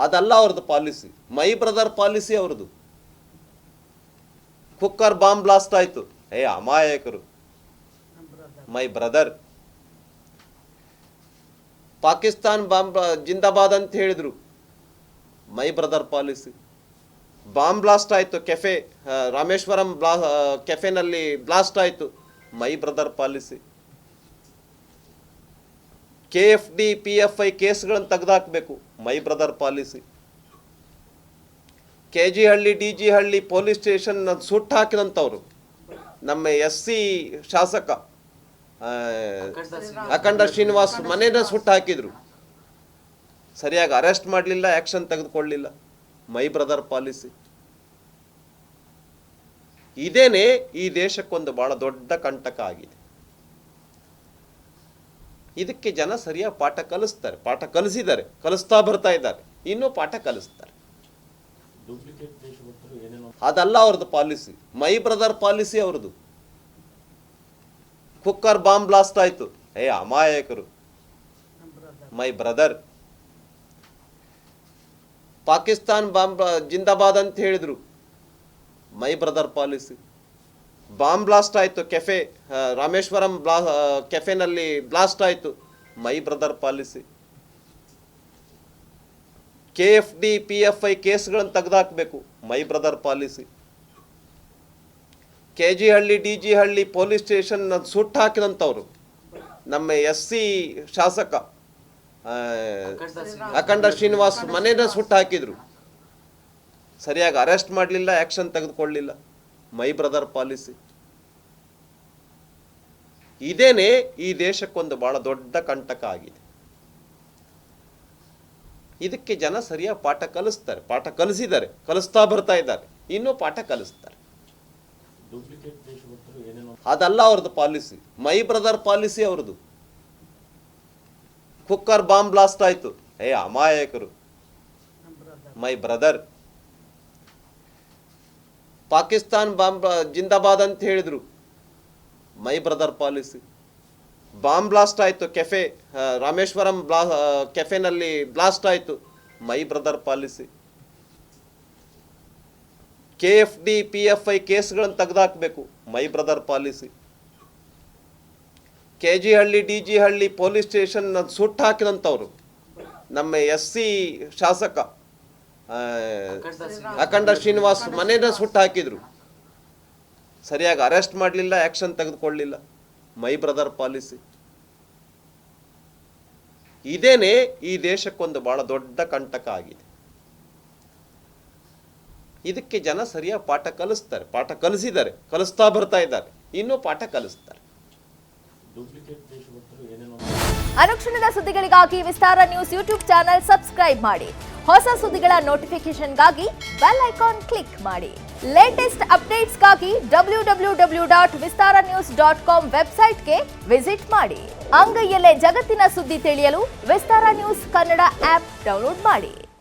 ಅದಲ್ಲ ಅವ್ರದ್ದು policy. My brother policy ಅವ್ರದ್ದು. ಕುಕ್ಕರ್ ಬಾಂಬ್ ಬ್ಲಾಸ್ಟ್ ಆಯಿತು, ಅಮಾಯಕರು ಮೈ ಬ್ರದರ್. ಪಾಕಿಸ್ತಾನ್ ಬಾಂಬ್ ಜಿಂದಾಬಾದ್ ಅಂತ ಹೇಳಿದ್ರು, my brother policy. Bomb blast ಆಯಿತು, ಕೆಫೆ ರಾಮೇಶ್ವರಂ ಕೆಫೆನಲ್ಲಿ ಬ್ಲಾಸ್ಟ್ ಆಯಿತು, my brother policy. KFD PFI ಕೇಸ್ಗಳನ್ನು ತೆಗೆದುಹಾಕಬೇಕು, ಮೈ ಬ್ರದರ್ ಪಾಲಿಸಿ. KG ಹಳ್ಳಿ DG ಹಳ್ಳಿ ಪೊಲೀಸ್ ಸ್ಟೇಷನ್ ಸುಟ್ಟು ಹಾಕಿದಂಥವ್ರು ನಮ್ಮ SC ಶಾಸಕ ಅಖಂಡ ಶ್ರೀನಿವಾಸ್ ಮನೇನ ಸುಟ್ಟು ಹಾಕಿದ್ರು. ಸರಿಯಾಗಿ ಅರೆಸ್ಟ್ ಮಾಡಲಿಲ್ಲ, ಆ್ಯಕ್ಷನ್ ತೆಗೆದುಕೊಳ್ಳಲಿಲ್ಲ, ಮೈ ಬ್ರದರ್ ಪಾಲಿಸಿ. ಇದೇನೆ ಈ ದೇಶಕ್ಕೊಂದು ಬಹಳ ದೊಡ್ಡ ಕಂಟಕ ಆಗಿದೆ. ಇದಕ್ಕೆ ಜನ ಸರಿಯಾಗಿ ಪಾಠ ಕಲಿಸ್ತಾರೆ, ಪಾಠ ಕಲಿಸಿದ್ದಾರೆ, ಕಲಿಸ್ತಾ ಬರ್ತಾ ಇದ್ದಾರೆ, ಇನ್ನೂ ಪಾಠ ಕಲಿಸ್ತಾರೆ. ಅದಲ್ಲ ಅವ್ರದ್ದು ಪಾಲಿಸಿ. ಮೈ ಬ್ರದರ್ ಪಾಲಿಸಿ ಅವ್ರದ್ದು. ಕುಕ್ಕರ್ ಬಾಂಬ್ ಬ್ಲಾಸ್ಟ್ ಆಯಿತು, ಅಮಾಯಕರು ಮೈ ಬ್ರದರ್. ಪಾಕಿಸ್ತಾನ್ ಬಾಂಬ್ ಜಿಂದಾಬಾದ್ ಅಂತ ಹೇಳಿದ್ರು, my brother policy. Bomb blast ಆಯಿತು, ಕೆಫೆ ರಾಮೇಶ್ವರಂ ಕೆಫೆನಲ್ಲಿ ಬ್ಲಾಸ್ಟ್ ಆಯಿತು, my brother policy. KFD PFI ಕೇಸ್ಗಳನ್ನು ತೆಗೆದುಹಾಕಬೇಕು, ಮೈ ಬ್ರದರ್ ಪಾಲಿಸಿ. KG ಹಳ್ಳಿ DG ಹಳ್ಳಿ ಪೊಲೀಸ್ ಸ್ಟೇಷನ್ ಸುಟ್ಟು ಹಾಕಿದಂಥವ್ರು ನಮ್ಮ SC ಶಾಸಕ ಅಖಂಡ ಶ್ರೀನಿವಾಸ್ ಮನೇನ ಸುಟ್ಟು ಹಾಕಿದ್ರು. ಸರಿಯಾಗಿ ಅರೆಸ್ಟ್ ಮಾಡಲಿಲ್ಲ, ಆ್ಯಕ್ಷನ್ ತೆಗೆದುಕೊಳ್ಳಲಿಲ್ಲ, ಮೈ ಬ್ರದರ್ ಪಾಲಿಸಿ. ಇದೇನೆ ಈ ದೇಶಕ್ಕೊಂದು ಬಹಳ ದೊಡ್ಡ ಕಂಟಕ ಆಗಿದೆ. ಇದಕ್ಕೆ ಜನ ಸರಿಯಾಗಿ ಪಾಠ ಕಲಿಸ್ತಾರೆ, ಪಾಠ ಕಲಿಸಿದ್ದಾರೆ, ಕಲಿಸ್ತಾ ಬರ್ತಾ ಇದ್ದಾರೆ, ಇನ್ನೂ ಪಾಠ ಕಲಿಸ್ತಾರೆ. ಅದಲ್ಲ ಅವ್ರದ್ದು ಪಾಲಿಸಿ. ಮೈ ಬ್ರದರ್ ಪಾಲಿಸಿ ಅವ್ರದ್ದು. ಕುಕ್ಕರ್ ಬಾಂಬ್ ಬ್ಲಾಸ್ಟ್ ಆಯಿತು, ಅಮಾಯಕರು ಮೈ ಬ್ರದರ್. ಪಾಕಿಸ್ತಾನ್ ಬಾಂಬ್ ಜಿಂದಾಬಾದ್ ಅಂತ ಹೇಳಿದ್ರು, my brother policy. Bomb blast ಆಯಿತು, ಕೆಫೆ ರಾಮೇಶ್ವರಂ ಕೆಫೆನಲ್ಲಿ ಬ್ಲಾಸ್ಟ್ ಆಯಿತು, my brother policy. KFD PFI ಕೇಸ್ಗಳನ್ನು ತೆಗೆದುಹಾಕಬೇಕು, ಮೈ ಬ್ರದರ್ ಪಾಲಿಸಿ. KG ಹಳ್ಳಿ DG ಹಳ್ಳಿ ಪೊಲೀಸ್ ಸ್ಟೇಷನ್ ಸುಟ್ಟು ಹಾಕಿದಂಥವ್ರು ನಮ್ಮ SC ಶಾಸಕ ಅಖಂಡ ಶ್ರೀನಿವಾಸ್ ಮನೇನ ಸುಟ್ಟು ಹಾಕಿದ್ರು. ಸರಿಯಾಗಿ ಅರೆಸ್ಟ್ ಮಾಡಲಿಲ್ಲ, ಆ್ಯಕ್ಷನ್ ತೆಗೆದುಕೊಳ್ಳಲಿಲ್ಲ, ಮೈ ಬ್ರದರ್ ಪಾಲಿಸಿ. ಇದೇನೆ ಈ ದೇಶಕ್ಕೊಂದು ಬಹಳ ದೊಡ್ಡ ಕಂಟಕ ಆಗಿದೆ. ಇದಕ್ಕೆ ಜನ ಸರಿಯಾಗಿ ಪಾಠ ಕಲಿಸ್ತಾರೆ, ಪಾಠ ಕಲಿಸಿದ್ದಾರೆ, ಕಲಿಸ್ತಾ ಬರ್ತಾ ಇದ್ದಾರೆ, ಇನ್ನೂ ಪಾಠ ಕಲಿಸ್ತಾರೆ. ಅನುಕ್ಷಣದ ಸುದ್ದಿಗಳಿಗಾಗಿ ವಿಸ್ತಾರ ನ್ಯೂಸ್ ಯೂಟ್ಯೂಬ್ ಚಾನೆಲ್ ಸಬ್ಸ್ಕ್ರೈಬ್ ಮಾಡಿ. ಹೊಸ ಸುದ್ದಿಗಳ ನೋಟಿಫಿಕೇಶನ್ಗಾಗಿ ಬೆಲ್ ಐಕಾನ್ ಕ್ಲಿಕ್ ಮಾಡಿ. ಲೇಟೆಸ್ಟ್ ಅಪ್ಡೇಟ್ಸ್ಗಾಗಿ www.vistaranews.com ವೆಬ್ಸೈಟ್ಗೆ ವಿಸಿಟ್ ಮಾಡಿ. ಅಂಗೈಯಲ್ಲೇ ಜಗತ್ತಿನ ಸುದ್ದಿ ತಿಳಿಯಲು ವಿಸ್ತಾರ ನ್ಯೂಸ್ ಕನ್ನಡ ಆಪ್ ಡೌನ್ಲೋಡ್ ಮಾಡಿ.